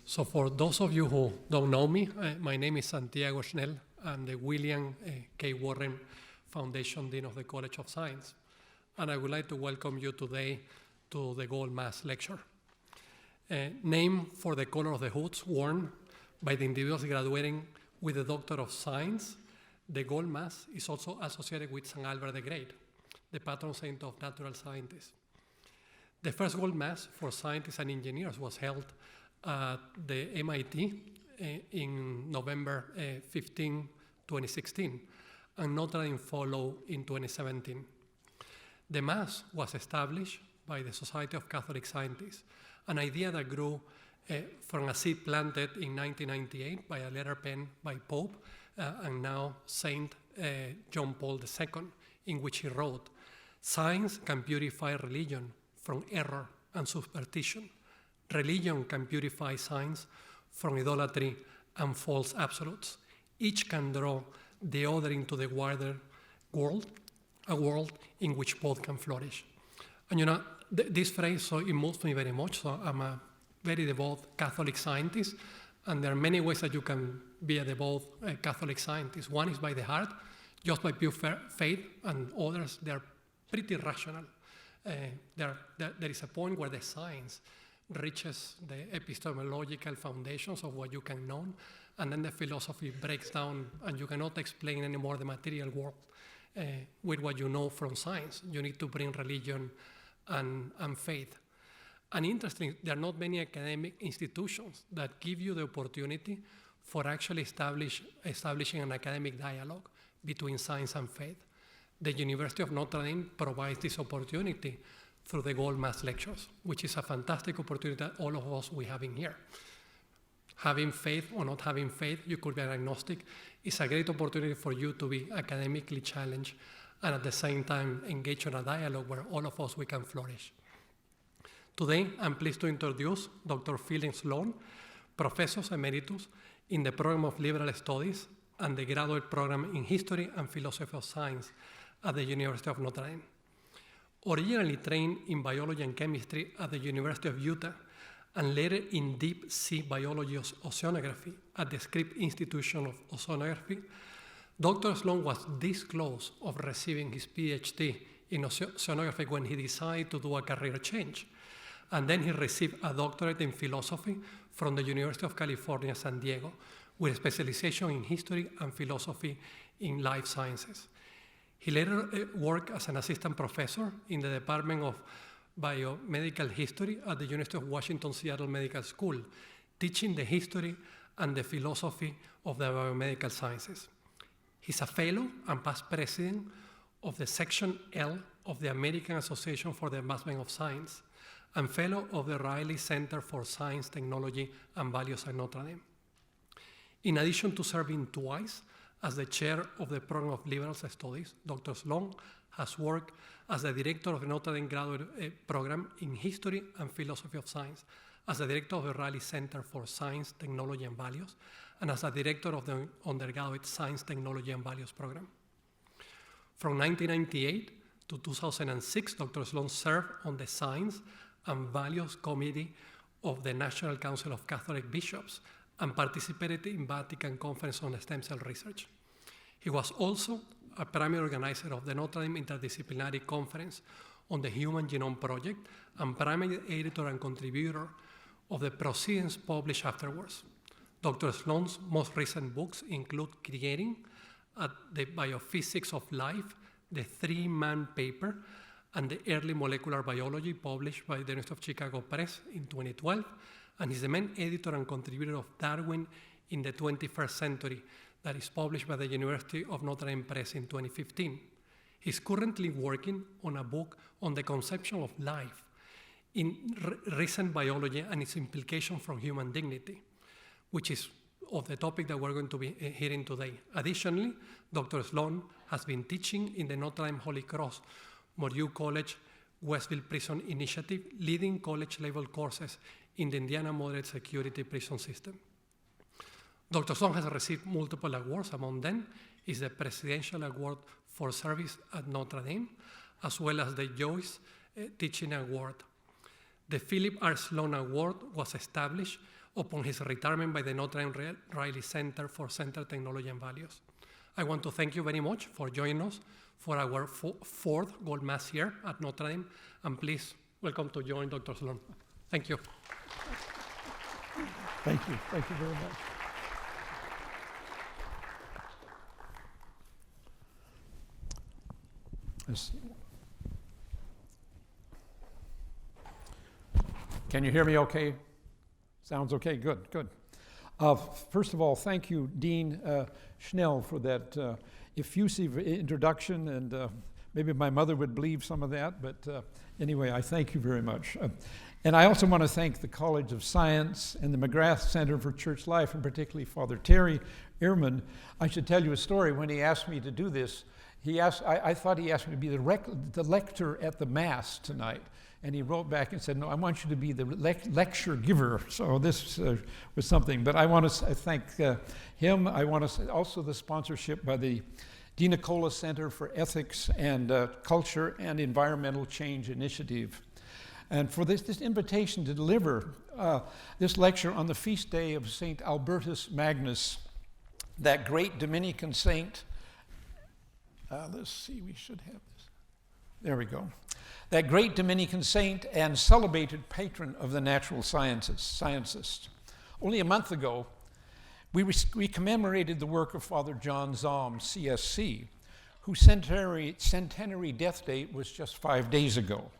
So for those of you who don't know me, my name is Santiago Schnell. I'm the William K. Warren Foundation Dean of the College of Science. And I would like to welcome you today to the Gold Mask Lecture. Named for the color of the hoods worn by the individuals graduating with the Doctor of Science, the Gold Mask is also associated with St. Albert the Great, the patron saint of natural scientists. The first Gold Mask for scientists and engineers was held at the MIT in November 15, 2016, and Notre Dame followed in 2017. The Mask was established by the Society of Catholic Scientists, an idea that grew from a seed planted in 1998 by a letter penned by Pope and now Saint John Paul II, in which he wrote, "Science can purify religion from error and superstition. Religion can purify science from idolatry and false absolutes. Each can draw the other into the wider world, a world in which both can flourish." And you know, this phrase, so it moves me very much. So I'm a very devout Catholic scientist, and there are many ways that you can be a devout Catholic scientist. One is by the heart, just by pure faith, and others, they're pretty rational. There is a point where the science reaches the epistemological foundations of what you can know, and then the philosophy breaks down, and you cannot explain anymore the material world with what you know from science. You need to bring religion and faith. And interestingly, there are not many academic institutions that give you the opportunity for actually establishing an academic dialogue between science and faith. The University of Notre Dame provides this opportunity through the Gold Mask Lectures, which is a fantastic opportunity that all of us we have in here. Having faith or not having faith, you could be an agnostic. It's a great opportunity for you to be academically challenged and at the same time engage in a dialogue where all of us we can flourish. Today, I'm pleased to introduce Dr. Phillip Sloan, Professor Emeritus in the Program of Liberal Studies and the Graduate Program in History and Philosophy of Science at the University of Notre Dame. Originally trained in biology and chemistry at the University of Utah, and later in deep sea biology oceanography at the Scripps Institution of Oceanography, Dr. Sloan was this close of receiving his PhD in oceanography when he decided to do a career change. And then he received a doctorate in philosophy from the University of California, San Diego, with specialization in history and philosophy in life sciences. He later worked as an assistant professor in the Department of Biomedical History at the University of Washington Seattle Medical School, teaching the history and the philosophy of the biomedical sciences. He's a fellow and past president of the Section L of the American Association for the Advancement of Science, and fellow of the Riley Center for Science, Technology, and Values at Notre Dame. In addition to serving twice as the chair of the Program of Liberal Studies, Dr. Sloan has worked as the director of the Notre Dame Graduate Program in History and Philosophy of Science, as the director of the Riley Center for Science, Technology, and Values, and as the director of the Undergraduate Science, Technology, and Values Program. From 1998 to 2006, Dr. Sloan served on the Science and Values Committee of the National Council of Catholic Bishops and participated in Vatican Conference on Stem Cell Research. He was also a primary organizer of the Notre Dame Interdisciplinary Conference on the Human Genome Project and primary editor and contributor of the proceedings published afterwards. Dr. Sloan's most recent books include Creating the Biophysics of Life, the Three-Man Paper, and the Early Molecular Biology, published by the University of Chicago Press in 2012, and is the main editor and contributor of Darwin in the 21st Century, that is published by the University of Notre Dame Press in 2015. He's currently working on a book on the conception of life in recent biology and its implication for human dignity, which is of the topic that we're going to be hearing today. Additionally, Dr. Sloan has been teaching in the Notre Dame Holy Cross Moreau College Westville Prison Initiative, leading college-level courses in the Indiana Moderate Security Prison System. Dr. Sloan has received multiple awards. Among them is the Presidential Award for Service at Notre Dame, as well as the Joyce Teaching Award. The Philip R. Sloan Award was established upon his retirement by the Notre Dame Riley Center for Center Technology and Values. I want to thank you very much for joining us for our fourth Gold Mass here at Notre Dame, and please welcome to join Dr. Sloan. Thank you. Thank you very much. Can you hear me okay? Sounds okay, good. First of all, thank you, Dean Schnell, for that effusive introduction, and maybe my mother would believe some of that, but anyway, I thank you very much. And I also want to thank the College of Science and the McGrath Center for Church Life, and particularly Father Terry Ehrman. I should tell you a story. When he asked me to do this, I thought he asked me to be the lector at the Mass tonight. And he wrote back and said, no, I want you to be the lecture giver. So this was something. But I want to thank him. I want to also the sponsorship by the Di Nicola Center for Ethics and Culture and Environmental Change Initiative. And for this invitation to deliver this lecture on the feast day of St. Albertus Magnus, that great Dominican saint. Let's see, we should have this. There we go. That great Dominican saint and celebrated patron of the natural sciences. Only a month ago, we commemorated the work of Father John Zahm, CSC, whose centenary death date was just 5 days ago.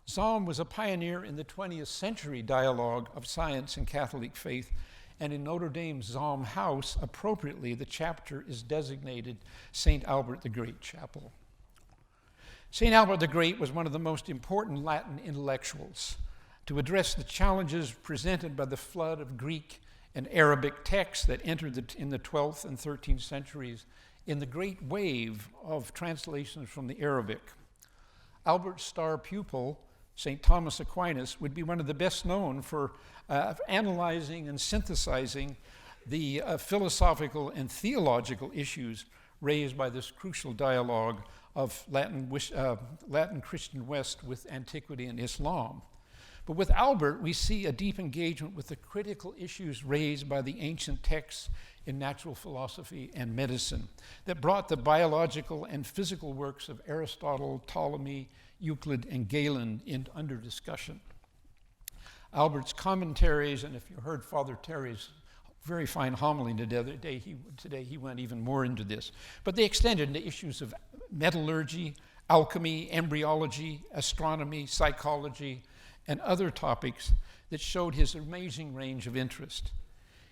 Zahm was a pioneer in the 20th century dialogue of science and Catholic faith, and in Notre Dame's Zahm House, appropriately, the chapter is designated St. Albert the Great Chapel. St. Albert the Great was one of the most important Latin intellectuals to address the challenges presented by the flood of Greek and Arabic texts that entered in the 12th and 13th centuries in the great wave of translations from the Arabic. Albert's star pupil, St. Thomas Aquinas, would be one of the best known for analyzing and synthesizing the philosophical and theological issues raised by this crucial dialogue of Latin Christian West with antiquity and Islam. But with Albert, we see a deep engagement with the critical issues raised by the ancient texts in natural philosophy and medicine that brought the biological and physical works of Aristotle, Ptolemy, Euclid, and Galen under discussion. Albert's commentaries, and if you heard Father Terry's very fine homily today, he went even more into this. But they extended into issues of metallurgy, alchemy, embryology, astronomy, psychology, and other topics that showed his amazing range of interest.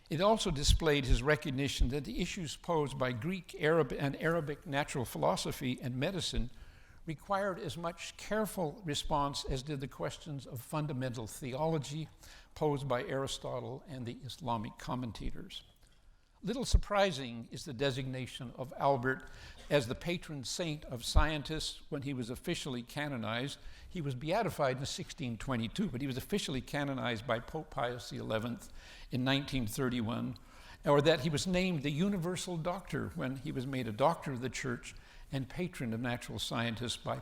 It also displayed his recognition that the issues posed by Greek, Arabic natural philosophy and medicine required as much careful response as did the questions of fundamental theology posed by Aristotle and the Islamic commentators. Little surprising is the designation of Albert as the patron saint of scientists when he was officially canonized. He was beatified in 1622, but he was officially canonized by Pope Pius XI in 1931, or that he was named the universal doctor when he was made a doctor of the church and patron of natural scientists by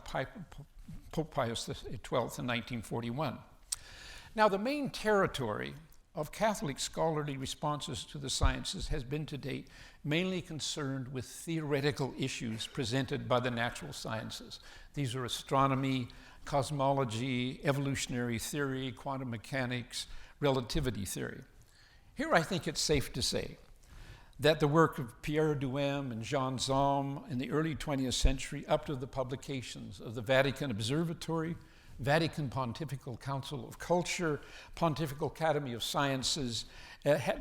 Pope Pius XII in 1941. Now, the main territory of Catholic scholarly responses to the sciences has been to date mainly concerned with theoretical issues presented by the natural sciences. These are astronomy, cosmology, evolutionary theory, quantum mechanics, relativity theory. Here I think it's safe to say that the work of Pierre Duhem and Jean Zahm in the early 20th century up to the publications of the Vatican Observatory, Vatican Pontifical Council of Culture, Pontifical Academy of Sciences,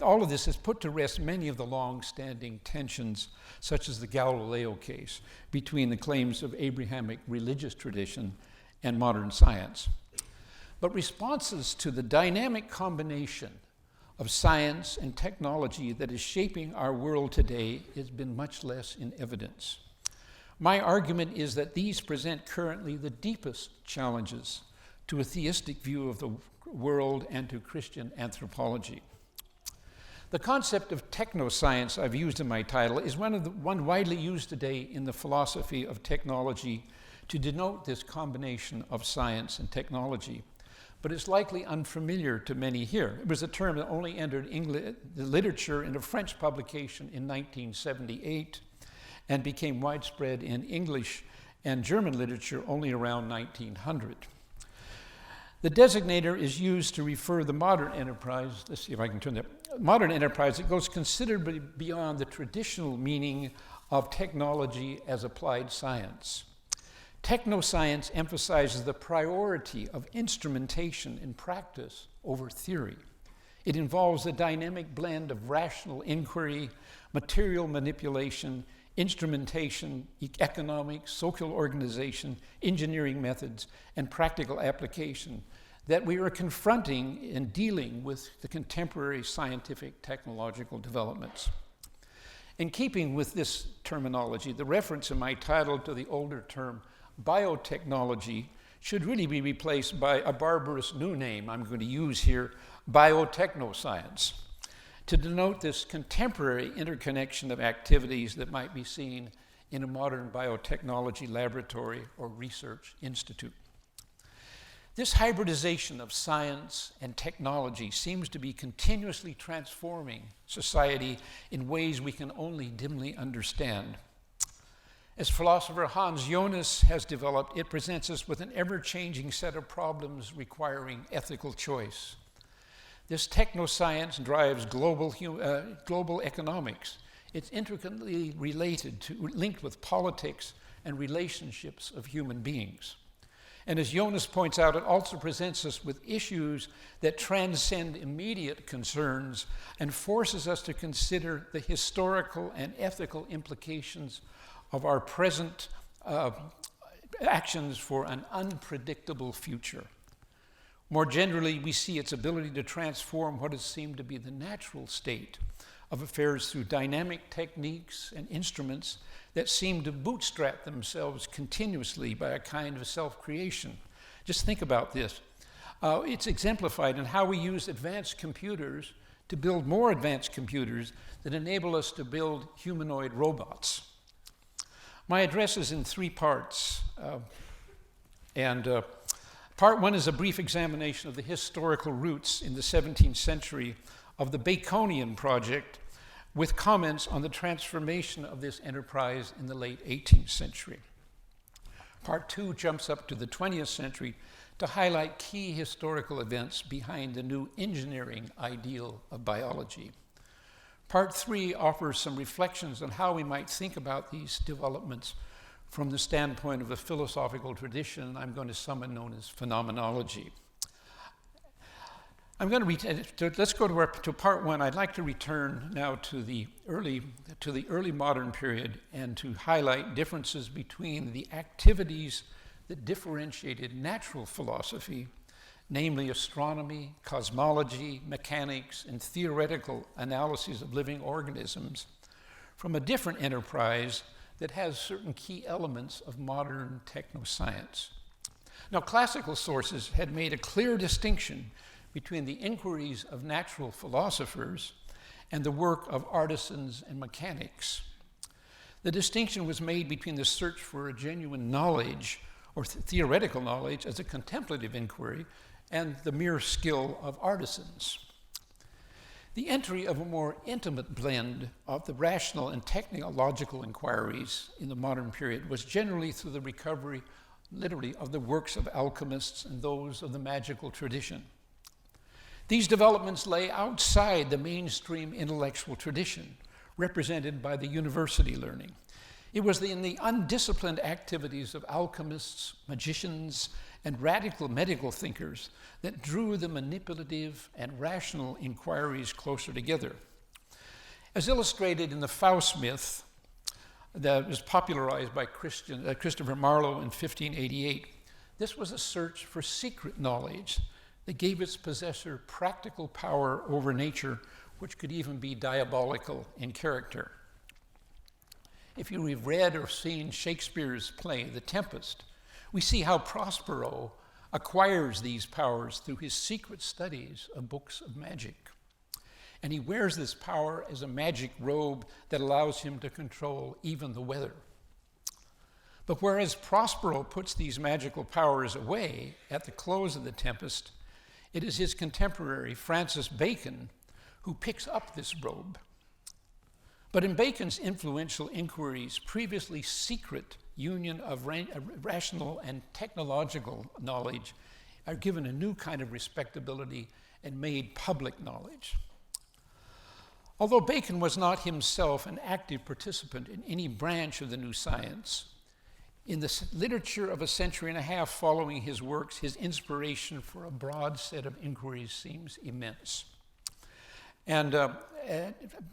all of this has put to rest many of the long-standing tensions, such as the Galileo case, between the claims of Abrahamic religious tradition and modern science. But responses to the dynamic combination of science and technology that is shaping our world today has been much less in evidence. My argument is that these present currently the deepest challenges to a theistic view of the world and to Christian anthropology. The concept of technoscience I've used in my title is one widely used today in the philosophy of technology to denote this combination of science and technology. but it's likely unfamiliar to many here. It was a term that only entered the literature in a French publication in 1978 and became widespread in English and German literature only around 1900. The designator is used to refer the modern enterprise, let's see if I can turn that, modern enterprise that goes considerably beyond the traditional meaning of technology as applied science. Technoscience emphasizes the priority of instrumentation in practice over theory. It involves a dynamic blend of rational inquiry, material manipulation, instrumentation, economics, social organization, engineering methods, and practical application that we are confronting in dealing with the contemporary scientific technological developments. In keeping with this terminology, the reference in my title to the older term biotechnology should really be replaced by a barbarous new name I'm going to use here, biotechnoscience, to denote this contemporary interconnection of activities that might be seen in a modern biotechnology laboratory or research institute. This hybridization of science and technology seems to be continuously transforming society in ways we can only dimly understand. As philosopher Hans Jonas has developed, it presents us with an ever-changing set of problems requiring ethical choice. This technoscience drives global economics. It's intricately linked with politics and relationships of human beings. And as Jonas points out, it also presents us with issues that transcend immediate concerns and forces us to consider the historical and ethical implications of our present actions for an unpredictable future. More generally, we see its ability to transform what has seemed to be the natural state of affairs through dynamic techniques and instruments that seem to bootstrap themselves continuously by a kind of self-creation. Just think about this. It's exemplified in how we use advanced computers to build more advanced computers that enable us to build humanoid robots. My address is in 3 parts, part 1 is a brief examination of the historical roots in the 17th century of the Baconian project, with comments on the transformation of this enterprise in the late 18th century. Part 2 jumps up to the 20th century to highlight key historical events behind the new engineering ideal of biology. Part 3 offers some reflections on how we might think about these developments from the standpoint of a philosophical tradition I'm going to summon known as Phenomenology. Let's go to part 1. I'd like to return now to the early modern period and to highlight differences between the activities that differentiated natural philosophy, namely astronomy, cosmology, mechanics, and theoretical analyses of living organisms, from a different enterprise that has certain key elements of modern technoscience. Now, classical sources had made a clear distinction between the inquiries of natural philosophers and the work of artisans and mechanics. The distinction was made between the search for a genuine knowledge or theoretical knowledge as a contemplative inquiry and the mere skill of artisans. The entry of a more intimate blend of the rational and technological inquiries in the modern period was generally through the recovery, literally, of the works of alchemists and those of the magical tradition. These developments lay outside the mainstream intellectual tradition, represented by the university learning. It was in the undisciplined activities of alchemists, magicians, and radical medical thinkers that drew the manipulative and rational inquiries closer together. As illustrated in the Faust myth that was popularized by Christopher Marlowe in 1588, this was a search for secret knowledge that gave its possessor practical power over nature, which could even be diabolical in character. If you've read or seen Shakespeare's play, The Tempest, we see how Prospero acquires these powers through his secret studies of books of magic. And he wears this power as a magic robe that allows him to control even the weather. But whereas Prospero puts these magical powers away at the close of The Tempest, It is his contemporary, Francis Bacon, who picks up this brogue. But in Bacon's influential inquiries, previously secret union of rational and technological knowledge are given a new kind of respectability and made public knowledge. Although Bacon was not himself an active participant in any branch of the new science, in the literature of a century and a half following his works, his inspiration for a broad set of inquiries seems immense. And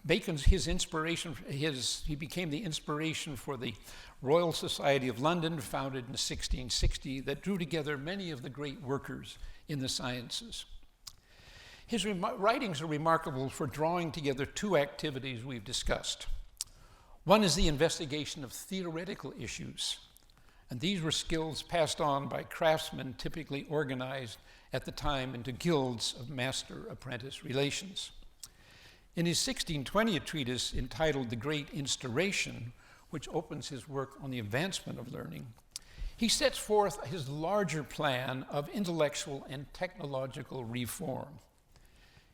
Bacon's, he became the inspiration for the Royal Society of London, founded in 1660, that drew together many of the great workers in the sciences. His writings are remarkable for drawing together two activities we've discussed. One is the investigation of theoretical issues, and these were skills passed on by craftsmen typically organized at the time into guilds of master-apprentice relations. In his 1620 treatise entitled The Great Instauration, which opens his work on the advancement of learning, he sets forth his larger plan of intellectual and technological reform.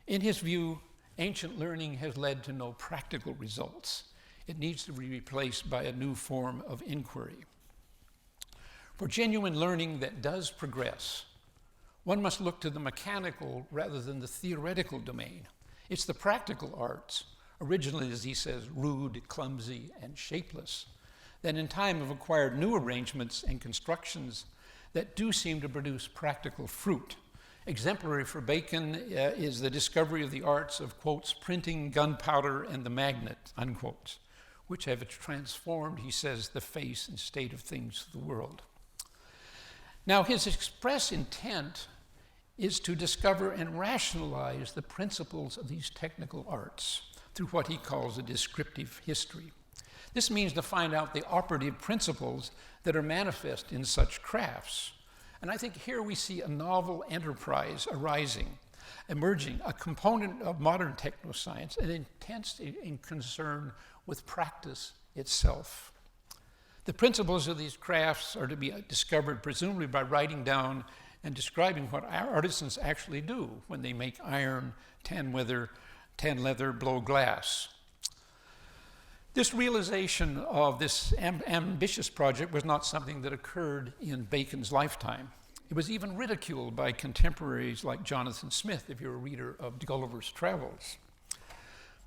In his view, ancient learning has led to no practical results. It needs to be replaced by a new form of inquiry. For genuine learning that does progress, one must look to the mechanical rather than the theoretical domain. It's the practical arts, originally, as he says, rude, clumsy, and shapeless, that in time have acquired new arrangements and constructions that do seem to produce practical fruit. Exemplary for Bacon is the discovery of the arts of, quotes, printing, gunpowder, and the magnet, unquote, which have transformed, he says, the face and state of things of the world. Now, his express intent is to discover and rationalize the principles of these technical arts through what he calls a descriptive history. This means to find out the operative principles that are manifest in such crafts. And I think here we see a novel enterprise emerging, a component of modern technoscience, an intense concern with practice itself. The principles of these crafts are to be discovered presumably by writing down and describing what our artisans actually do when they make iron, tan leather, blow glass. This realization of this ambitious project was not something that occurred in Bacon's lifetime. It was even ridiculed by contemporaries like Jonathan Smith, if you're a reader of Gulliver's Travels.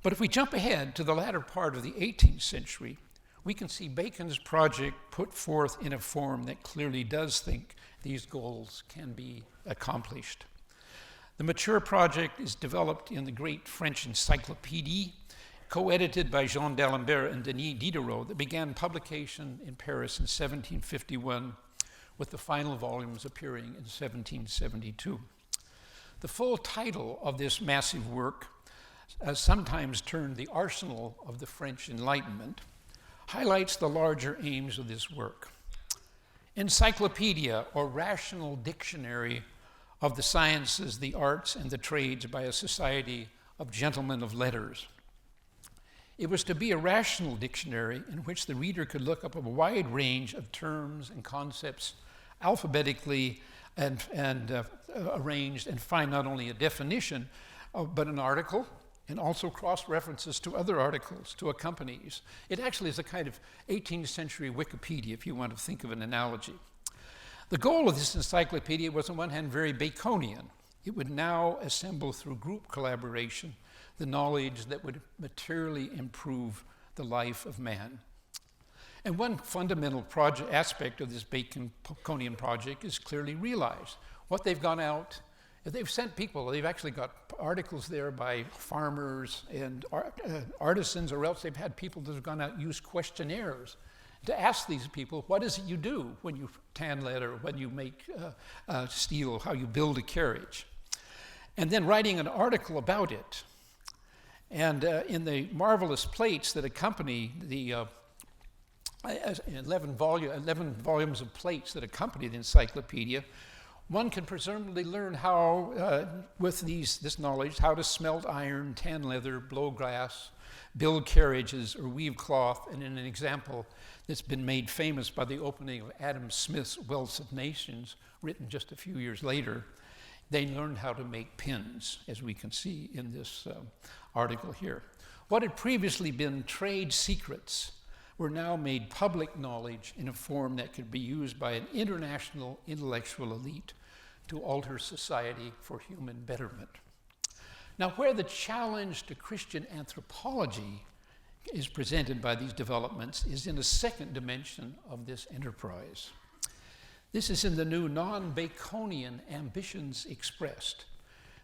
But if we jump ahead to the latter part of the 18th century, we can see Bacon's project put forth in a form that clearly does think these goals can be accomplished. The mature project is developed in the great French encyclopédie, co-edited by Jean d'Alembert and Denis Diderot, that began publication in Paris in 1751, with the final volumes appearing in 1772. The full title of this massive work, sometimes termed the Arsenal of the French Enlightenment, highlights the larger aims of this work. Encyclopedia, or rational dictionary of the sciences, the arts, and the trades by a society of gentlemen of letters. It was to be a rational dictionary in which the reader could look up a wide range of terms and concepts alphabetically and arranged and find not only a definition, but an article, and also cross-references to other articles, to accompanies. It actually is a kind of 18th century Wikipedia, if you want to think of an analogy. The goal of this encyclopedia was, on one hand, very Baconian. It would now assemble through group collaboration the knowledge that would materially improve the life of man. And one fundamental aspect of this Baconian project is clearly realized. What they've gone out, they've sent people, they've actually got articles there by farmers and artisans, or else they've had people that have gone out and used questionnaires to ask these people, what is it you do when you tan leather, when you make steel, how you build a carriage? And then writing an article about it. And in the marvelous plates that accompany the 11 volumes of plates that accompany the encyclopedia, one can presumably learn how, with this knowledge, how to smelt iron, tan leather, blow glass, build carriages, or weave cloth. And in an example that's been made famous by the opening of Adam Smith's Wealth of Nations, written just a few years later, they learned how to make pins, as we can see in this article here. What had previously been trade secrets were now made public knowledge in a form that could be used by an international intellectual elite to alter society for human betterment. Now, where the challenge to Christian anthropology is presented by these developments is in a second dimension of this enterprise. This is in the new non-Baconian ambitions expressed.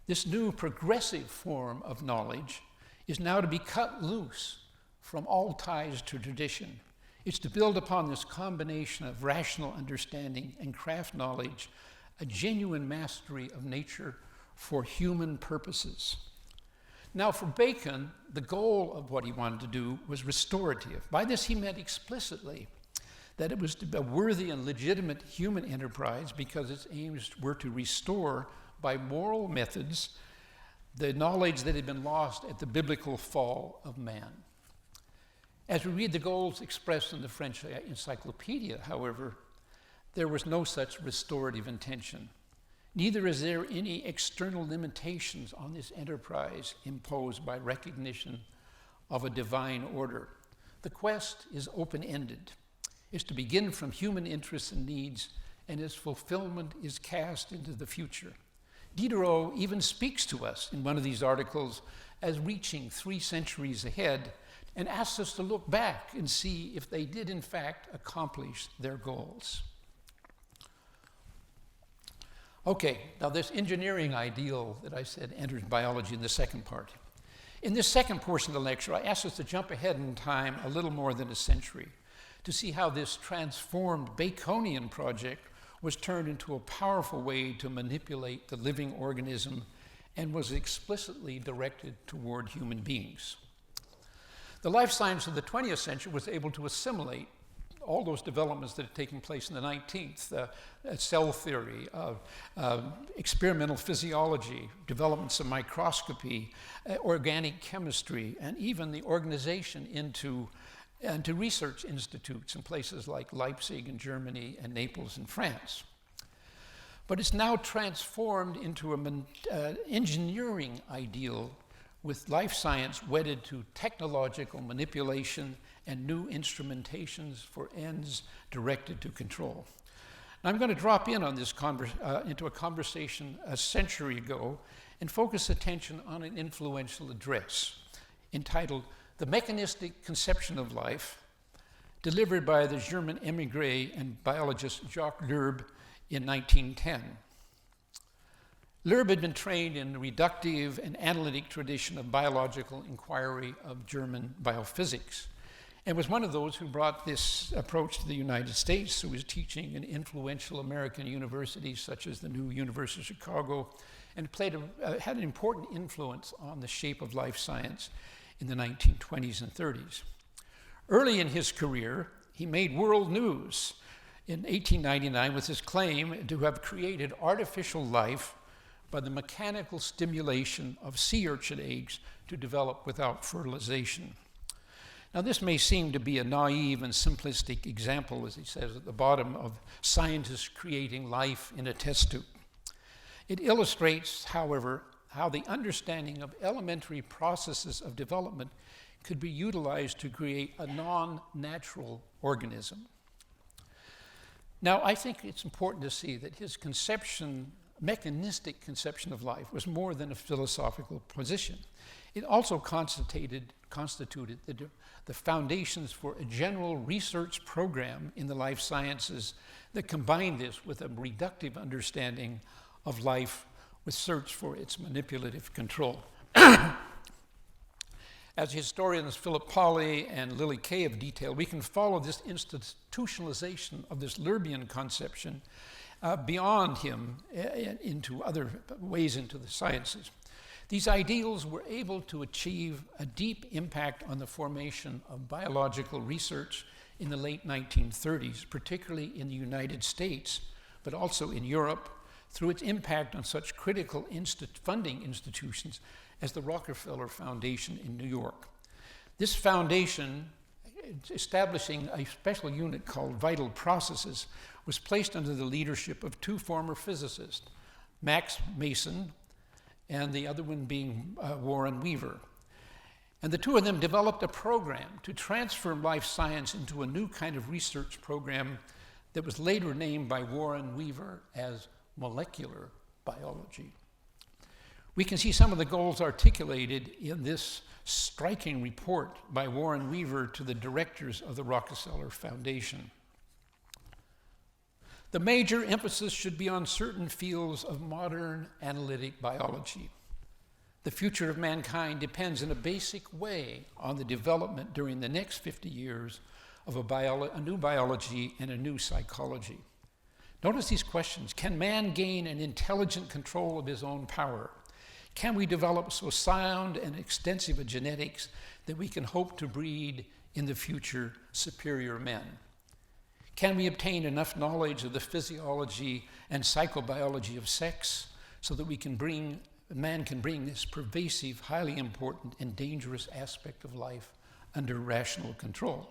This new progressive form of knowledge is now to be cut loose from all ties to tradition. It's to build upon this combination of rational understanding and craft knowledge, a genuine mastery of nature for human purposes. Now, for Bacon, the goal of what he wanted to do was restorative. By this, he meant explicitly that it was a worthy and legitimate human enterprise because its aims were to restore, by moral methods, the knowledge that had been lost at the biblical fall of man. As we read the goals expressed in the French encyclopedia, however, there was no such restorative intention. Neither is there any external limitations on this enterprise imposed by recognition of a divine order. The quest is open-ended. It's to begin from human interests and needs, and its fulfillment is cast into the future. Diderot even speaks to us in one of these articles as reaching 3 centuries ahead and asks us to look back and see if they did in fact accomplish their goals. Okay, now this engineering ideal that I said enters biology in the second part. In this second portion of the lecture, I asked us to jump ahead in time a little more than a century to see how this transformed Baconian project was turned into a powerful way to manipulate the living organism and was explicitly directed toward human beings. The life science of the 20th century was able to assimilate all those developments that had taken place in the 19th, cell theory, experimental physiology, developments of microscopy, organic chemistry, and even the organization into research institutes in places like Leipzig in Germany and Naples in France. But it's now transformed into an engineering ideal with life science wedded to technological manipulation and new instrumentations for ends directed to control. Now I'm going to drop in on this into a conversation a century ago and focus attention on an influential address entitled The Mechanistic Conception of Life, delivered by the German émigré and biologist Jacques Loeb in 1910. Loeb had been trained in the reductive and analytic tradition of biological inquiry of German biophysics, and was one of those who brought this approach to the United States, who was teaching in influential American universities such as the new University of Chicago, and had an important influence on the shape of life science in the 1920s and 30s. Early in his career, he made world news in 1899 with his claim to have created artificial life by the mechanical stimulation of sea urchin eggs to develop without fertilization. Now, this may seem to be a naive and simplistic example, as he says at the bottom, of scientists creating life in a test tube. It illustrates, however, how the understanding of elementary processes of development could be utilized to create a non-natural organism. Now, I think it's important to see that his mechanistic conception of life was more than a philosophical position. It also constituted the foundations for a general research program in the life sciences that combined this with a reductive understanding of life with search for its manipulative control. As historians Philip Pauly and Lily Kay have detailed, we can follow this institutionalization of this Loebian conception beyond him into other ways into the sciences. These ideals were able to achieve a deep impact on the formation of biological research in the late 1930s, particularly in the United States, but also in Europe, through its impact on such critical funding institutions as the Rockefeller Foundation in New York. This foundation, establishing a special unit called Vital Processes, was placed under the leadership of 2 former physicists, Max Mason, and the other one being Warren Weaver. And the two of them developed a program to transform life science into a new kind of research program that was later named by Warren Weaver as molecular biology. We can see some of the goals articulated in this striking report by Warren Weaver to the directors of the Rockefeller Foundation. The major emphasis should be on certain fields of modern analytic biology. The future of mankind depends in a basic way on the development during the next 50 years of a new biology and a new psychology. Notice these questions. Can man gain an intelligent control of his own power? Can we develop so sound and extensive a genetics that we can hope to breed in the future superior men? Can we obtain enough knowledge of the physiology and psychobiology of sex so that man can bring this pervasive, highly important, and dangerous aspect of life under rational control?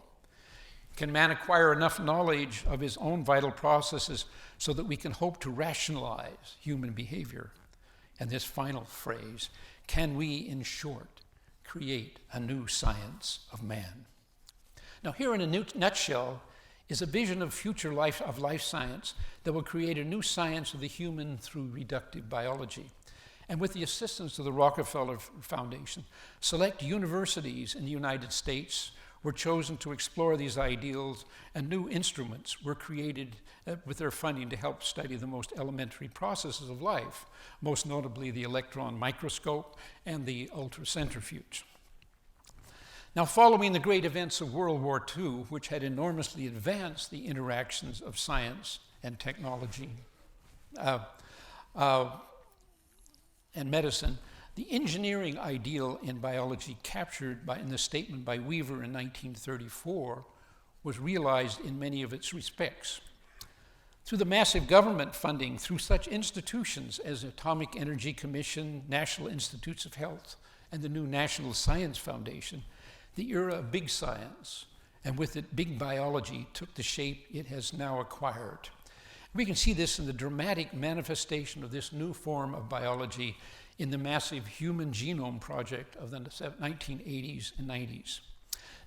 Can man acquire enough knowledge of his own vital processes so that we can hope to rationalize human behavior? And this final phrase, can we, in short, create a new science of man? Now, here in a nutshell is a vision of future life science that will create a new science of the human through reductive biology. And with the assistance of the Rockefeller Foundation, select universities in the United States were chosen to explore these ideals, and new instruments were created with their funding to help study the most elementary processes of life, most notably the electron microscope and the ultracentrifuge. Now, following the great events of World War II, which had enormously advanced the interactions of science and technology and medicine, the engineering ideal in biology captured in the statement by Weaver in 1934 was realized in many of its respects. Through the massive government funding, through such institutions as Atomic Energy Commission, National Institutes of Health, and the new National Science Foundation, the era of big science, and with it big biology, took the shape it has now acquired. We can see this in the dramatic manifestation of this new form of biology in the massive Human Genome Project of the 1980s and 90s.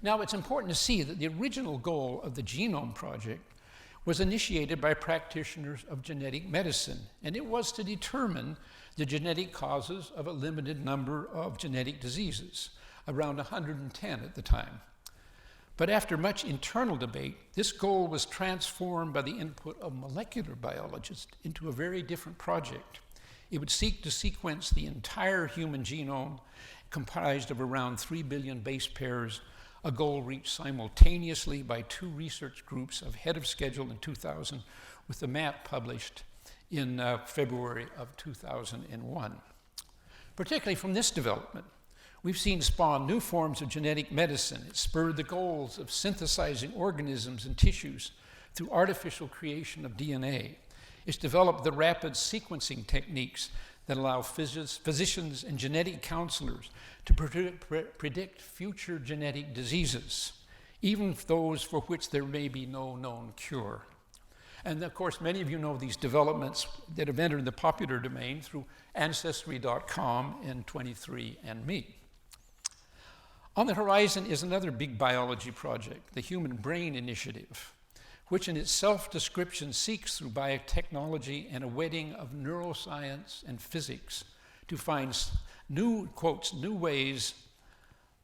Now, it's important to see that the original goal of the Genome Project was initiated by practitioners of genetic medicine, and it was to determine the genetic causes of a limited number of genetic diseases, around 110 at the time. But after much internal debate, this goal was transformed by the input of molecular biologists into a very different project. It would seek to sequence the entire human genome, comprised of around 3 billion base pairs, a goal reached simultaneously by two research groups ahead of schedule in 2000, with the map published in February of 2001. Particularly from this development, we've seen spawn new forms of genetic medicine. It spurred the goals of synthesizing organisms and tissues through artificial creation of DNA. It's developed the rapid sequencing techniques that allow physicians and genetic counselors to predict future genetic diseases, even those for which there may be no known cure. And of course, many of you know these developments that have entered the popular domain through Ancestry.com and 23andMe. On the horizon is another big biology project, the Human Brain Initiative, which in its self-description seeks through biotechnology and a wedding of neuroscience and physics to find new, quotes, new ways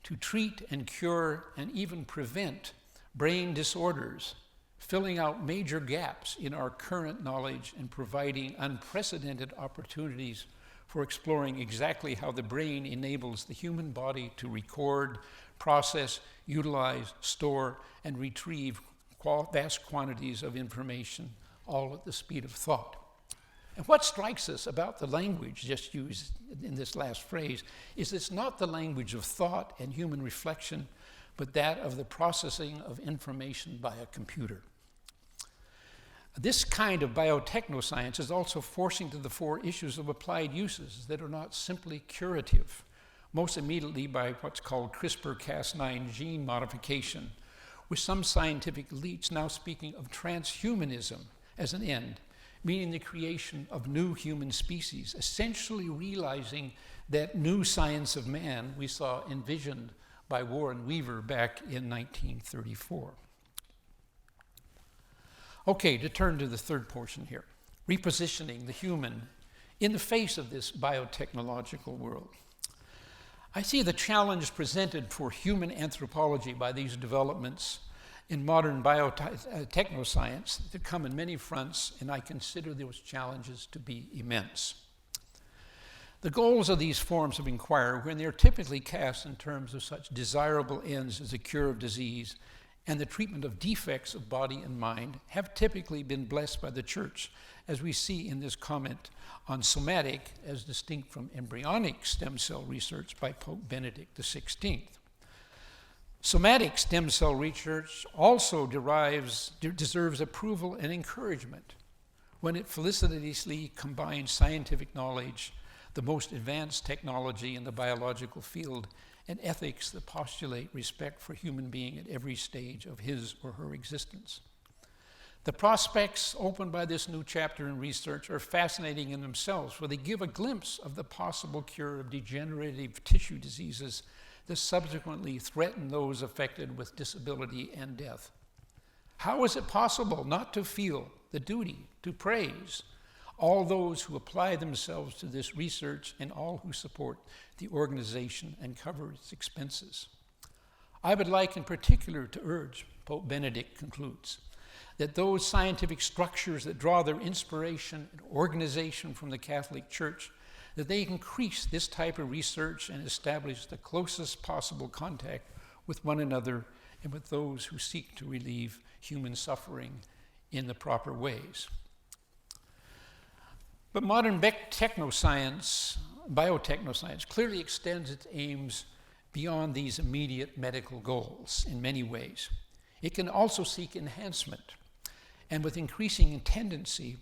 to treat and cure and even prevent brain disorders, filling out major gaps in our current knowledge and providing unprecedented opportunities for exploring exactly how the brain enables the human body to record, process, utilize, store, and retrieve vast quantities of information, all at the speed of thought. And what strikes us about the language just used in this last phrase is it's not the language of thought and human reflection, but that of the processing of information by a computer. This kind of biotechnoscience is also forcing to the fore issues of applied uses that are not simply curative, most immediately by what's called CRISPR-Cas9 gene modification, with some scientific elites now speaking of transhumanism as an end, meaning the creation of new human species, essentially realizing that new science of man we saw envisioned by Warren Weaver back in 1934. Okay, to turn to the third portion here, repositioning the human in the face of this biotechnological world. I see the challenge presented for human anthropology by these developments in modern biotechnoscience that come in many fronts, and I consider those challenges to be immense. The goals of these forms of inquiry, when they're typically cast in terms of such desirable ends as the cure of disease and the treatment of defects of body and mind, have typically been blessed by the church, as we see in this comment on somatic as distinct from embryonic stem cell research by Pope Benedict XVI. Somatic stem cell research also deserves approval and encouragement when it felicitously combines scientific knowledge, the most advanced technology in the biological field, and ethics that postulate respect for human being at every stage of his or her existence. The prospects opened by this new chapter in research are fascinating in themselves, for they give a glimpse of the possible cure of degenerative tissue diseases that subsequently threaten those affected with disability and death. How is it possible not to feel the duty to praise all those who apply themselves to this research and all who support the organization and cover its expenses? I would like in particular to urge, Pope Benedict concludes, that those scientific structures that draw their inspiration and organization from the Catholic Church, that they increase this type of research and establish the closest possible contact with one another and with those who seek to relieve human suffering in the proper ways. But modern biotechnoscience clearly extends its aims beyond these immediate medical goals in many ways. It can also seek enhancement, and with increasing intensity,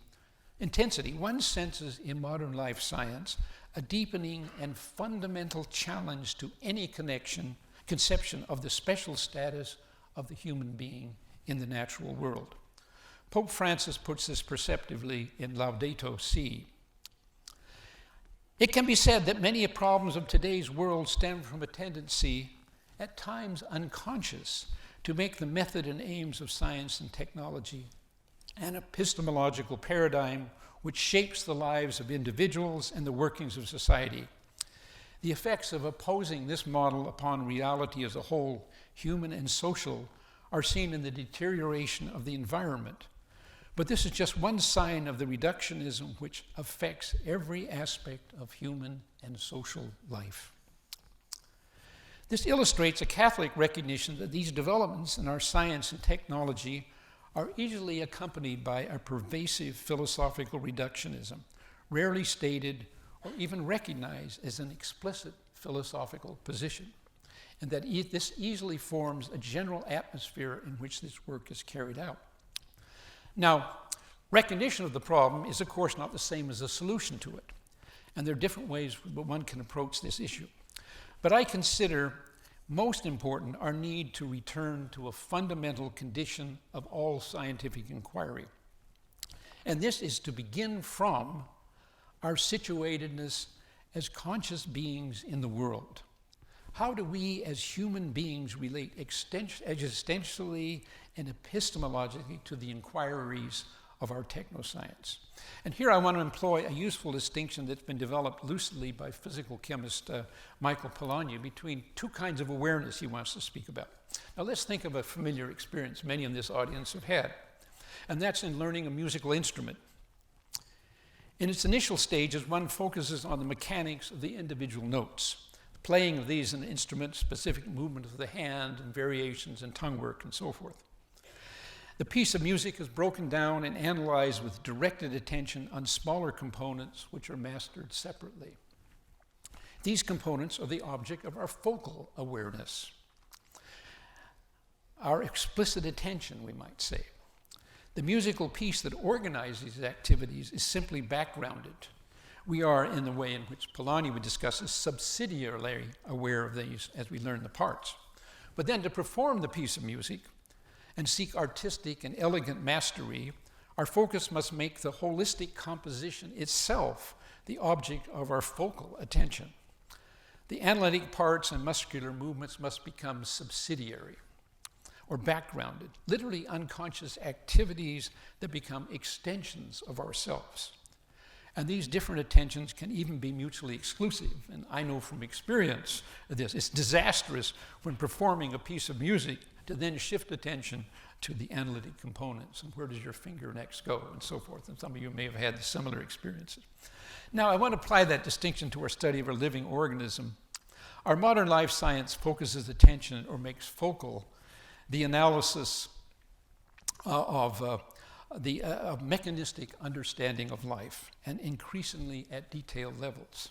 one senses in modern life science a deepening and fundamental challenge to any conception of the special status of the human being in the natural world. Pope Francis puts this perceptively in Laudato Si. It can be said that many problems of today's world stem from a tendency, at times unconscious, to make the method and aims of science and technology an epistemological paradigm which shapes the lives of individuals and the workings of society. The effects of opposing this model upon reality as a whole, human and social, are seen in the deterioration of the environment. But this is just one sign of the reductionism which affects every aspect of human and social life. This illustrates a Catholic recognition that these developments in our science and technology are easily accompanied by a pervasive philosophical reductionism, rarely stated or even recognized as an explicit philosophical position, and that this easily forms a general atmosphere in which this work is carried out. Now, recognition of the problem is, of course, not the same as a solution to it, and there are different ways one can approach this issue. But I consider most important our need to return to a fundamental condition of all scientific inquiry. And this is to begin from our situatedness as conscious beings in the world. How do we as human beings relate existentially and epistemologically to the inquiries of our technoscience? And here I want to employ a useful distinction that's been developed lucidly by physical chemist Michael Polanyi between two kinds of awareness he wants to speak about. Now let's think of a familiar experience many in this audience have had, and that's in learning a musical instrument. In its initial stages, one focuses on the mechanics of the individual notes, the playing of these in the instrument, specific movement of the hand, and variations in tongue work, and so forth. The piece of music is broken down and analyzed with directed attention on smaller components which are mastered separately. These components are the object of our focal awareness, our explicit attention, we might say. The musical piece that organizes these activities is simply backgrounded. We are, in the way in which Polanyi would discuss, subsidiarily aware of these as we learn the parts. But then to perform the piece of music and seek artistic and elegant mastery, Our focus must make the holistic composition itself the object of our focal attention. The analytic parts and muscular movements must become subsidiary or backgrounded, literally unconscious activities that become extensions of ourselves. And these different attentions can even be mutually exclusive. And I know from experience this, it's disastrous when performing a piece of music to then shift attention to the analytic components and where does your finger next go and so forth. And some of you may have had similar experiences. Now, I want to apply that distinction to our study of a living organism. Our modern life science focuses attention or makes focal the analysis of mechanistic understanding of life, and increasingly at detailed levels.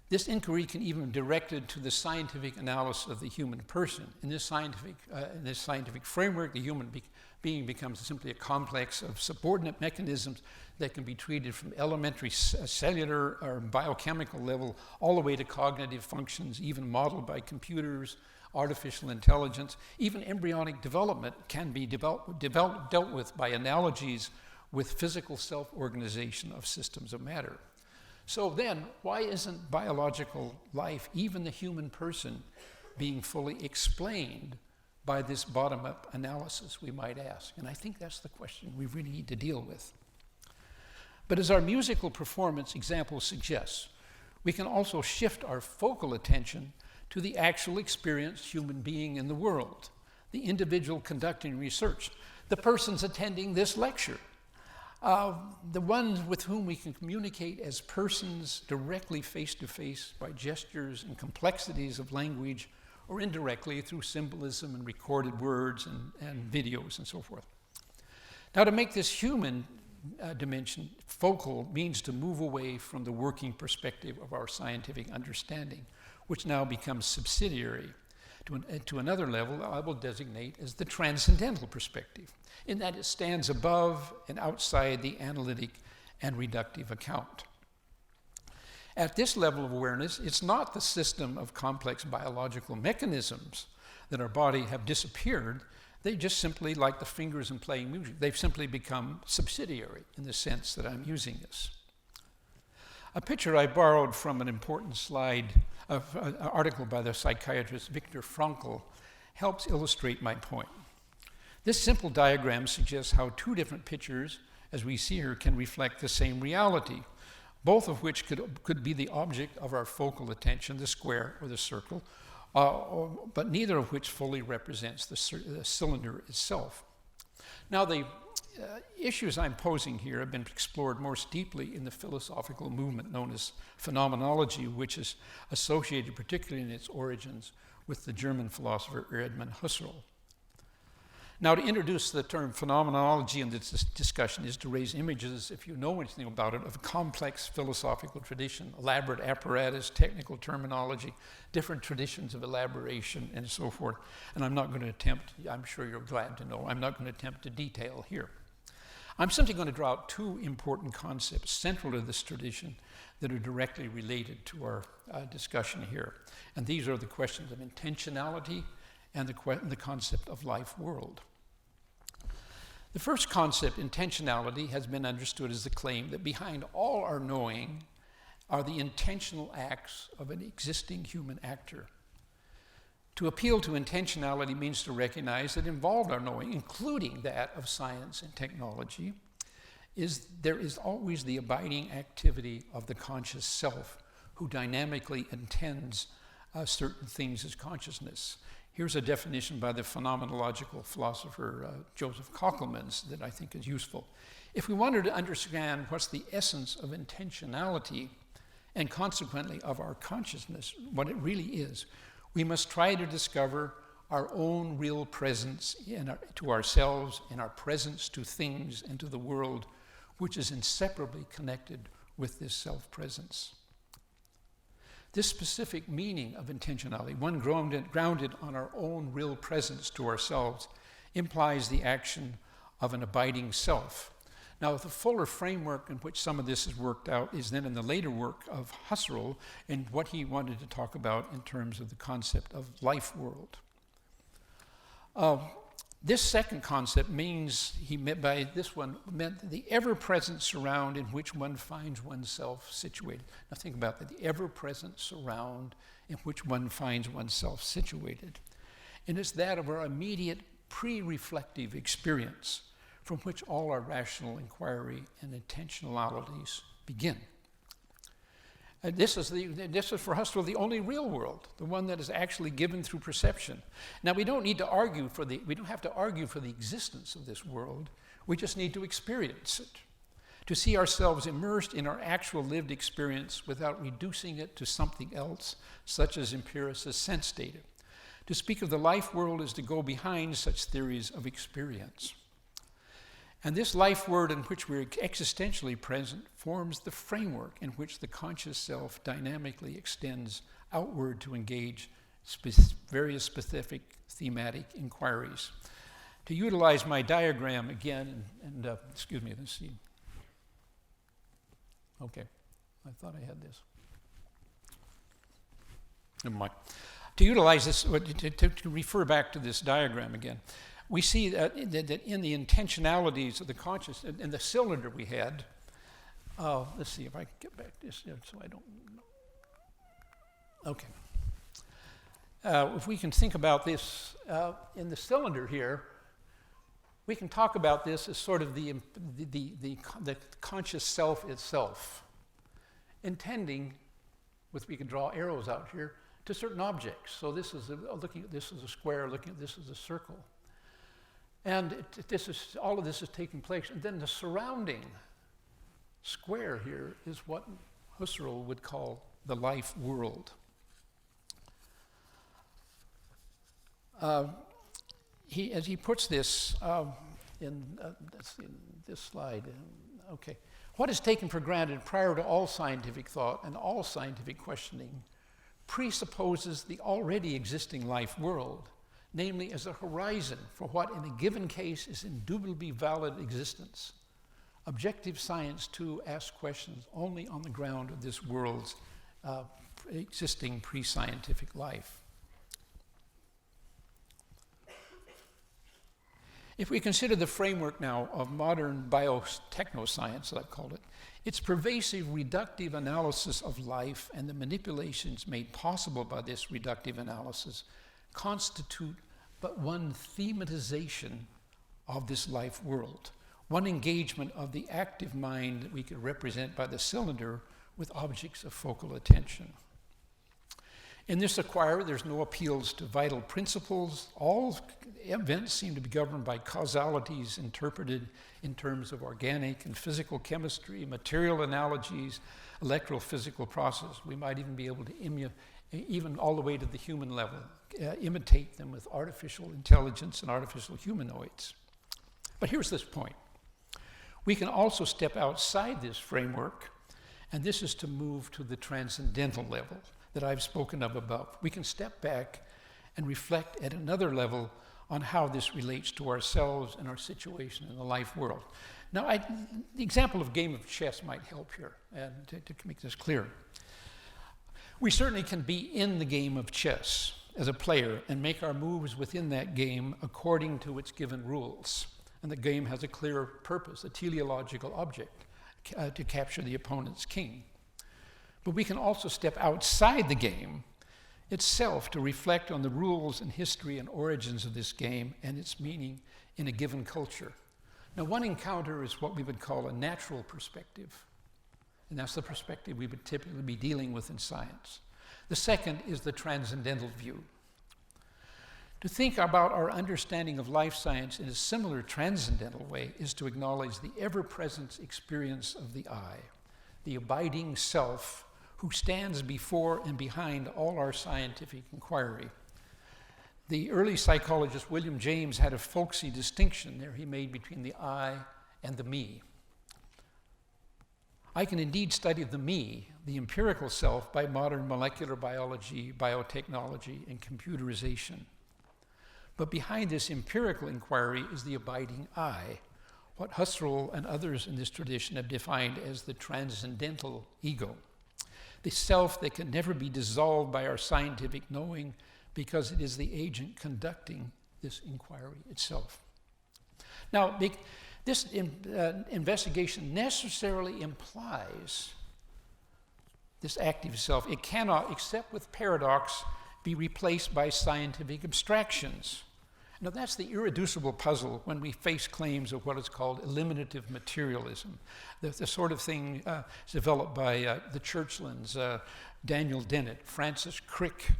This inquiry can even be directed to the scientific analysis of the human person. In this scientific framework, the human being becomes simply a complex of subordinate mechanisms that can be treated from elementary cellular or biochemical level all the way to cognitive functions, even modeled by computers, artificial intelligence. Even embryonic development can be dealt with by analogies with physical self-organization of systems of matter. So then, why isn't biological life, even the human person, being fully explained by this bottom-up analysis, we might ask? And I think that's the question we really need to deal with. But as our musical performance example suggests, we can also shift our focal attention to the actual experienced human being in the world, the individual conducting research, the persons attending this lecture, the ones with whom we can communicate as persons directly face-to-face by gestures and complexities of language, or indirectly through symbolism and recorded words and videos and so forth. Now, to make this human dimension focal means to move away from the working perspective of our scientific understanding, which now becomes subsidiary to another level I will designate as the transcendental perspective, in that it stands above and outside the analytic and reductive account. At this level of awareness, it's not the system of complex biological mechanisms that our body have disappeared. They just simply, like the fingers in playing music, they've simply become subsidiary in the sense that I'm using this. A picture I borrowed from an important slide of an article by the psychiatrist Viktor Frankl helps illustrate my point. This simple diagram suggests how two different pictures, as we see here, can reflect the same reality, both of which could be the object of our focal attention, the square or the circle, but neither of which fully represents the cylinder itself. Now, the issues I'm posing here have been explored more deeply in the philosophical movement known as Phenomenology, which is associated particularly in its origins with the German philosopher Edmund Husserl. Now, to introduce the term phenomenology in this discussion is to raise images, if you know anything about it, of a complex philosophical tradition, elaborate apparatus, technical terminology, different traditions of elaboration, and so forth. And I'm not going to attempt, I'm sure you're glad to know, I'm not going to attempt to detail here. I'm simply going to draw out two important concepts central to this tradition that are directly related to our discussion here. And these are the questions of intentionality and the concept of life world. The first concept, intentionality, has been understood as the claim that behind all our knowing are the intentional acts of an existing human actor. To appeal to intentionality means to recognize that involved our knowing, including that of science and technology, there is always the abiding activity of the conscious self who dynamically intends certain things as consciousness. Here's a definition by the phenomenological philosopher Joseph Cocklemans that I think is useful. If we wanted to understand what's the essence of intentionality and consequently of our consciousness, what it really is, we must try to discover our own real presence to ourselves and our presence to things and to the world, which is inseparably connected with this self-presence. This specific meaning of intentionality, one grounded on our own real presence to ourselves, implies the action of an abiding self. Now, the fuller framework in which some of this is worked out is then in the later work of Husserl and what he wanted to talk about in terms of the concept of life world. This second concept means, he meant by this one, meant the ever-present surround in which one finds oneself situated. Now think about that, the ever-present surround in which one finds oneself situated. And it's that of our immediate pre-reflective experience from which all our rational inquiry and intentionalities begin. This is for Husserl the only real world, the one that is actually given through perception. Now we don't have to argue for the existence of this world. We just need to experience it, to see ourselves immersed in our actual lived experience without reducing it to something else, such as empiricist sense data. To speak of the life world is to go behind such theories of experience. And this life world in which we're existentially present forms the framework in which the conscious self dynamically extends outward to engage various specific thematic inquiries. To utilize my diagram again, excuse me, let's see. Okay, I thought I had this. Never mind. To utilize this, to refer back to this diagram again, we see that in the intentionalities of the conscious, in the cylinder we had, let's see if I can get back this so I don't, okay. If we can think about this in the cylinder here, we can talk about this as sort of the conscious self itself, intending, we can draw arrows out here, to certain objects. So this is looking at this as a square, looking at this as a circle. And all of this is taking place. And then the surrounding square here is what Husserl would call the life world. As he puts this in this slide, okay. What is taken for granted prior to all scientific thought and all scientific questioning presupposes the already existing life world, namely as a horizon for what in a given case is indubitably valid existence. Objective science, too, asks questions only on the ground of this world's existing pre-scientific life. If we consider the framework now of modern biotechnoscience, as I've called it, its pervasive reductive analysis of life and the manipulations made possible by this reductive analysis constitute but one thematization of this life world, one engagement of the active mind that we could represent by the cylinder with objects of focal attention. In this inquiry, there's no appeals to vital principles. All events seem to be governed by causalities interpreted in terms of organic and physical chemistry, material analogies, electrophysical process. We might even be able to even all the way to the human level, imitate them with artificial intelligence and artificial humanoids. But here's this point. We can also step outside this framework, and this is to move to the transcendental level that I've spoken of above. We can step back and reflect at another level on how this relates to ourselves and our situation in the life world. Now, the example of a game of chess might help here, and to make this clear. We certainly can be in the game of chess as a player and make our moves within that game according to its given rules. And the game has a clear purpose, a teleological object, to capture the opponent's king. But we can also step outside the game itself to reflect on the rules and history and origins of this game and its meaning in a given culture. Now, one encounter is what we would call a natural perspective, and that's the perspective we would typically be dealing with in science. The second is the transcendental view. To think about our understanding of life science in a similar transcendental way is to acknowledge the ever-present experience of the I, the abiding self who stands before and behind all our scientific inquiry. The early psychologist William James had a folksy distinction there he made between the I and the me. I can indeed study the me, the empirical self, by modern molecular biology, biotechnology, and computerization. But behind this empirical inquiry is the abiding I, what Husserl and others in this tradition have defined as the transcendental ego, the self that can never be dissolved by our scientific knowing because it is the agent conducting this inquiry itself. Now, this investigation necessarily implies this active self. It cannot, except with paradox, be replaced by scientific abstractions. Now, that's the irreducible puzzle when we face claims of what is called eliminative materialism, the sort of thing developed by the Churchlands, Daniel Dennett, Francis Crick,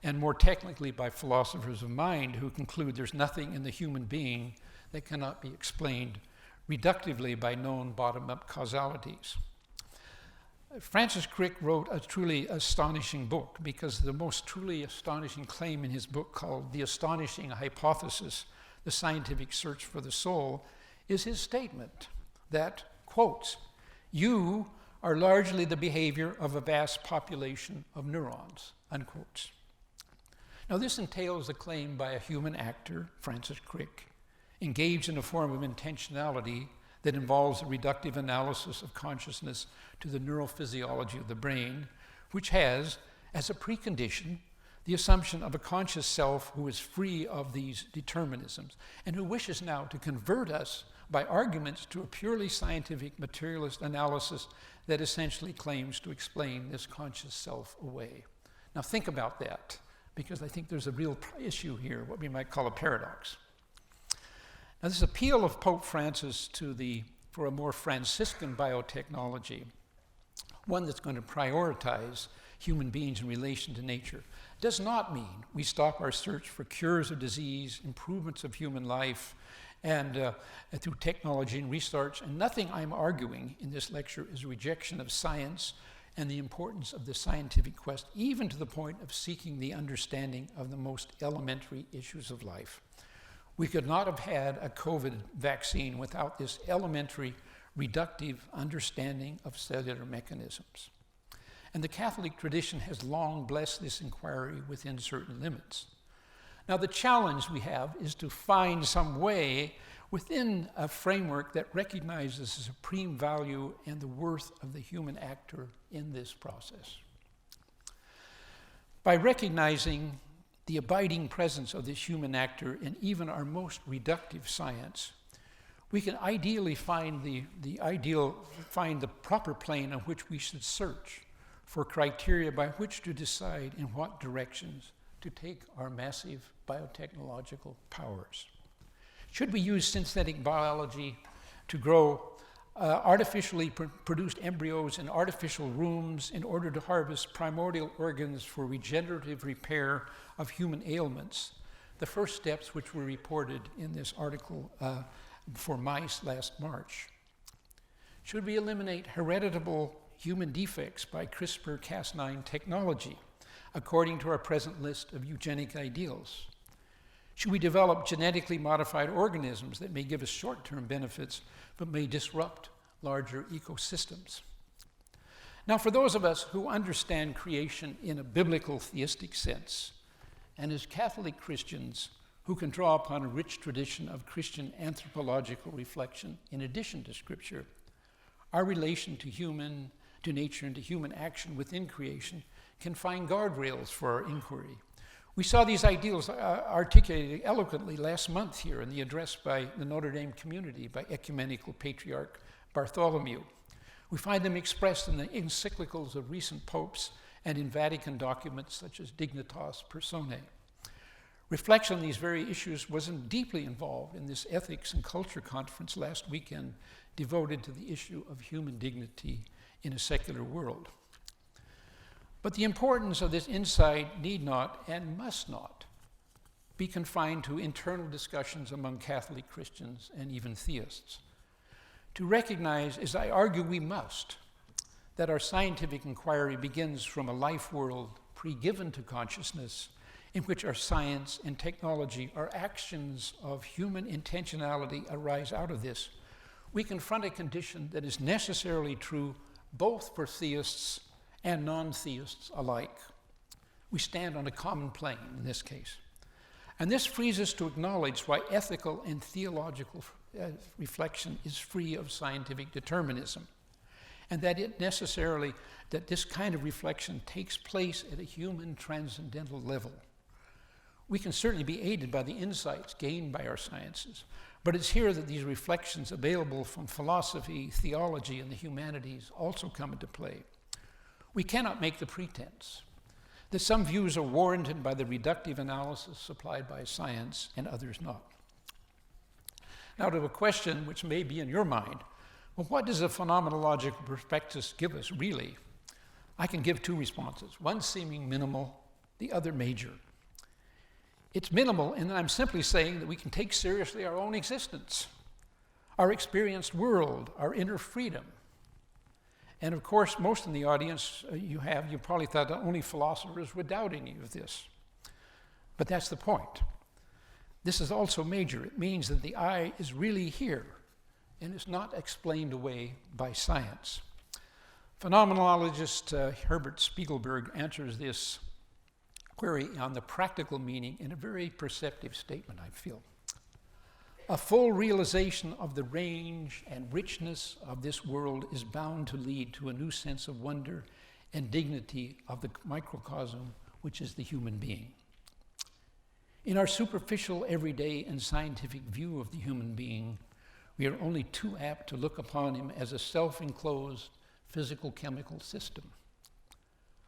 and more technically by philosophers of mind who conclude there's nothing in the human being that cannot be explained reductively by known bottom-up causalities. Francis Crick wrote a truly astonishing book, because the most truly astonishing claim in his book, called The Astonishing Hypothesis, The Scientific Search for the Soul, is his statement that, quotes, "You are largely the behavior of a vast population of neurons," unquote. Now, this entails a claim by a human actor, Francis Crick, engaged in a form of intentionality that involves a reductive analysis of consciousness to the neurophysiology of the brain, which has, as a precondition, the assumption of a conscious self who is free of these determinisms, and who wishes now to convert us by arguments to a purely scientific materialist analysis that essentially claims to explain this conscious self away. Now think about that, because I think there's a real issue here, what we might call a paradox. Now, this appeal of Pope Francis for a more Franciscan biotechnology, one that's going to prioritize human beings in relation to nature, does not mean we stop our search for cures of disease, improvements of human life, and through technology and research. And nothing I'm arguing in this lecture is a rejection of science and the importance of the scientific quest, even to the point of seeking the understanding of the most elementary issues of life. We could not have had a COVID vaccine without this elementary reductive understanding of cellular mechanisms. And the Catholic tradition has long blessed this inquiry within certain limits. Now, the challenge we have is to find some way within a framework that recognizes the supreme value and the worth of the human actor in this process. By recognizing the abiding presence of this human actor in even our most reductive science, we can ideally find the proper plane on which we should search for criteria by which to decide in what directions to take our massive biotechnological powers. Should we use synthetic biology to grow artificially produced embryos in artificial rooms in order to harvest primordial organs for regenerative repair of human ailments? The first steps which were reported in this article for mice last March. Should we eliminate hereditable human defects by CRISPR-Cas9 technology, according to our present list of eugenic ideals? Should we develop genetically modified organisms that may give us short-term benefits but may disrupt larger ecosystems? Now, for those of us who understand creation in a biblical theistic sense, and as Catholic Christians who can draw upon a rich tradition of Christian anthropological reflection in addition to Scripture, our relation to nature and to human action within creation can find guardrails for our inquiry. We saw these ideals articulated eloquently last month here in the address by the Notre Dame community by Ecumenical Patriarch Bartholomew. We find them expressed in the encyclicals of recent popes and in Vatican documents such as Dignitas Personae. Reflection on these very issues was deeply involved in this Ethics and Culture conference last weekend devoted to the issue of human dignity in a secular world. But the importance of this insight need not and must not be confined to internal discussions among Catholic Christians and even theists. To recognize, as I argue we must, that our scientific inquiry begins from a life world pre-given to consciousness, in which our science and technology, our actions of human intentionality arise out of this, we confront a condition that is necessarily true both for theists and non-theists alike. We stand on a common plane in this case. And this frees us to acknowledge why ethical and theological reflection is free of scientific determinism, and that this kind of reflection takes place at a human transcendental level. We can certainly be aided by the insights gained by our sciences, but it's here that these reflections available from philosophy, theology, and the humanities also come into play. We cannot make the pretense that some views are warranted by the reductive analysis supplied by science and others not. Now to a question which may be in your mind, well, what does a phenomenological perspective give us really? I can give two responses, one seeming minimal, the other major. It's minimal in that I'm simply saying that we can take seriously our own existence, our experienced world, our inner freedom. And of course, most in the audience you probably thought that only philosophers would doubt any of this. But that's the point. This is also major. It means that the I is really here and is not explained away by science. Phenomenologist Herbert Spiegelberg answers this query on the practical meaning in a very perceptive statement, I feel. A full realization of the range and richness of this world is bound to lead to a new sense of wonder and dignity of the microcosm, which is the human being. In our superficial, everyday, and scientific view of the human being, we are only too apt to look upon him as a self-enclosed physical chemical system.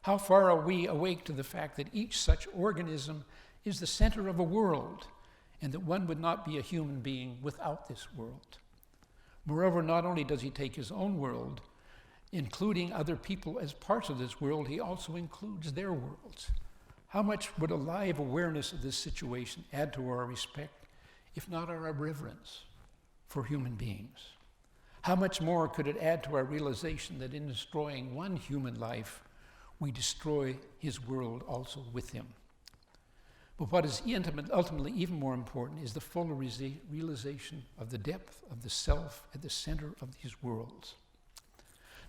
How far are we awake to the fact that each such organism is the center of a world, and that one would not be a human being without this world? Moreover, not only does he take his own world, including other people as parts of this world, he also includes their worlds. How much would a live awareness of this situation add to our respect, if not our reverence for human beings? How much more could it add to our realization that in destroying one human life, we destroy his world also with him? But what is ultimately even more important is the full realization of the depth of the self at the center of these worlds.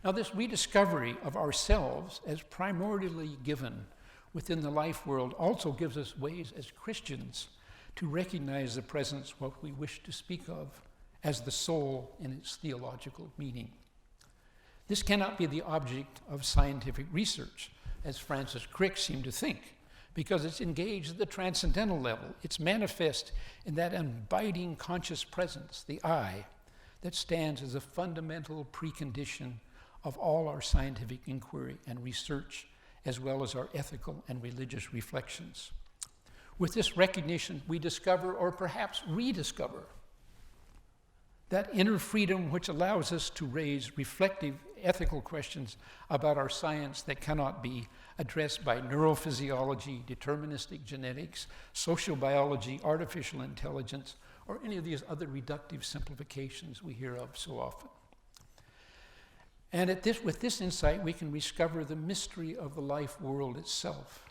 Now, this rediscovery of ourselves as primordially given within the life world also gives us ways as Christians to recognize the presence of what we wish to speak of as the soul in its theological meaning. This cannot be the object of scientific research, as Francis Crick seemed to think, because it's engaged at the transcendental level. It's manifest in that abiding conscious presence, the I, that stands as a fundamental precondition of all our scientific inquiry and research, as well as our ethical and religious reflections. With this recognition, we discover, or perhaps rediscover, that inner freedom which allows us to raise reflective ethical questions about our science that cannot be addressed by neurophysiology, deterministic genetics, social biology, artificial intelligence, or any of these other reductive simplifications we hear of so often. And with this insight, we can discover the mystery of the life world itself,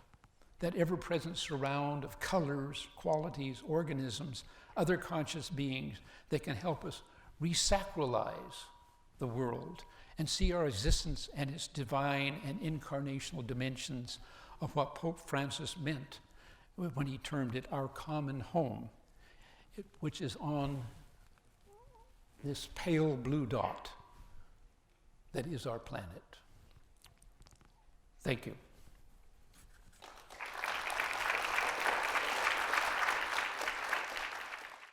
that ever-present surround of colors, qualities, organisms, other conscious beings that can help us resacralize the world and see our existence and its divine and incarnational dimensions of what Pope Francis meant when he termed it our common home, which is on this pale blue dot that is our planet. Thank you.